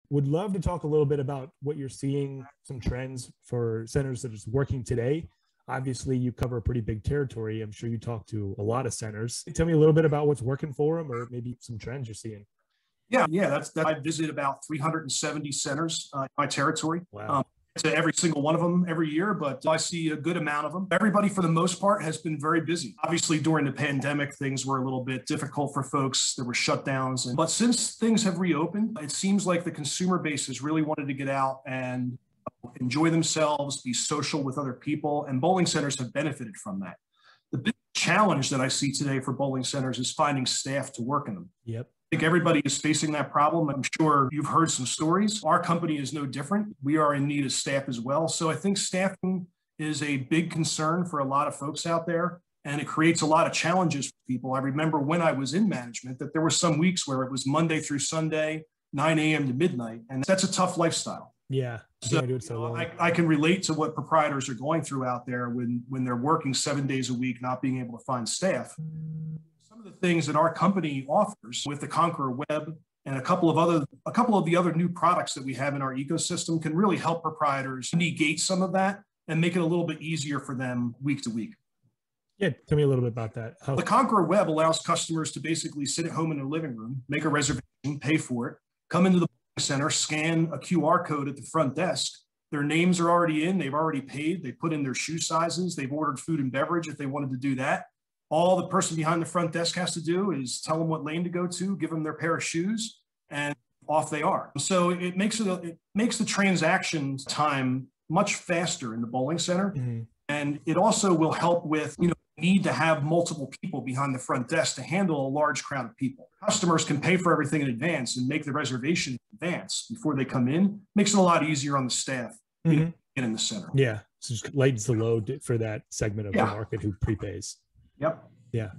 Would love to talk a little bit about what you're seeing, some trends for centers that is working today. Obviously, you cover a pretty big territory. I'm sure you talk to a lot of centers. Tell me a little bit about what's working for them, or maybe some trends you're seeing. Yeah. That's I visit about 370 centers in my territory. Wow. To every single one of them every year, but I see a good amount of them. Everybody, for the most part, has been very busy. Obviously, during the pandemic, things were a little bit difficult for folks. There were shutdowns, but since things have reopened, it seems like the consumer base has really wanted to get out and enjoy themselves, be social with other people, and bowling centers have benefited from that. The big challenge that I see today for bowling centers is finding staff to work in them. Yep. I think everybody is facing that problem. I'm sure you've heard some stories. Our company is no different. We are in need of staff as well. So I think staffing is a big concern for a lot of folks out there, and it creates a lot of challenges for people. I remember when I was in management that there were some weeks where it was Monday through Sunday, 9 a.m. to midnight, and that's a tough lifestyle. Yeah. So I can relate to what proprietors are going through out there when they're working 7 days a week, not being able to find staff. The things that our company offers with the Conqueror Web and a couple of the other new products that we have in our ecosystem can really help proprietors negate some of that and make it a little bit easier for them week to week. Yeah, tell me a little bit about that. The Conqueror Web allows customers to basically sit at home in their living room, make a reservation, pay for it, come into the center, scan a QR code at the front desk. Their names are already in, they've already paid, they put in their shoe sizes, they've ordered food and beverage if they wanted to do that. All the person behind the front desk has to do is tell them what lane to go to, give them their pair of shoes, and off they are. So it makes the transaction time much faster in the bowling center. Mm-hmm. And it also will help with, need to have multiple people behind the front desk to handle a large crowd of people. Customers can pay for everything in advance and make the reservation in advance before they come in. Makes it a lot easier on the staff to get in the center. Yeah. So just lightens the load for that segment of the market who prepays. Yep. Yeah,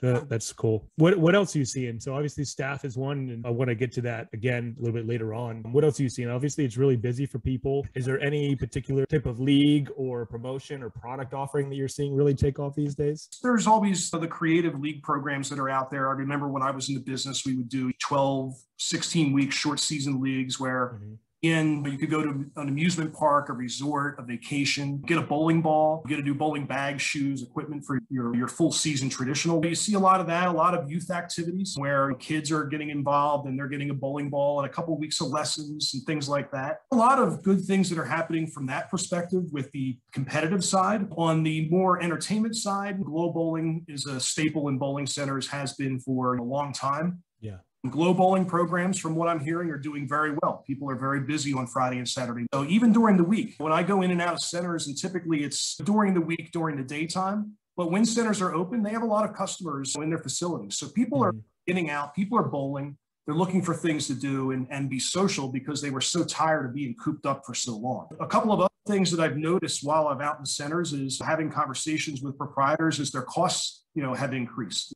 that's cool. What else are you seeing? So obviously staff is one, and I want to get to that again a little bit later on. What else are you seeing? Obviously it's really busy for people. Is there any particular type of league or promotion or product offering that you're seeing really take off these days? There's always the creative league programs that are out there. I remember when I was in the business, we would do 12, 16-week short season leagues where you could go to an amusement park, a resort, a vacation, get a bowling ball, get a new bowling bag, shoes, equipment for your full season traditional. You see a lot of that, a lot of youth activities where kids are getting involved and they're getting a bowling ball and a couple of weeks of lessons and things like that. A lot of good things that are happening from that perspective with the competitive side. On the more entertainment side, Glow Bowling is a staple in bowling centers, has been for a long time. Yeah. Glow bowling programs, from what I'm hearing, are doing very well. People are very busy on Friday and Saturday. So even during the week, when I go in and out of centers, and typically it's during the week, during the daytime, but when centers are open, they have a lot of customers in their facilities. So people are getting out, people are bowling, they're looking for things to do and be social because they were so tired of being cooped up for so long. A couple of other things that I've noticed while I'm out in centers is having conversations with proprietors is their costs, have increased.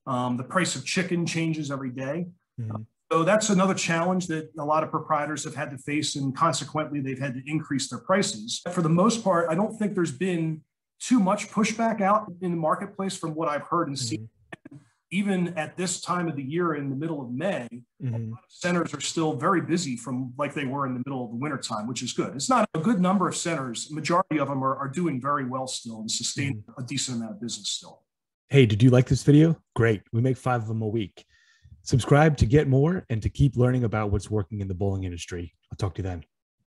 The price of chicken changes every day. So that's another challenge that a lot of proprietors have had to face, and consequently, they've had to increase their prices. For the most part, I don't think there's been too much pushback out in the marketplace from what I've heard and seen. Even at this time of the year in the middle of May, a lot of centers are still very busy from like they were in the middle of the wintertime, which is good. It's not a good number of centers. Majority of them are doing very well still and sustain a decent amount of business still. Hey, did you like this video? Great. We make 5 of them a week. Subscribe to get more and to keep learning about what's working in the bowling industry. I'll talk to you then.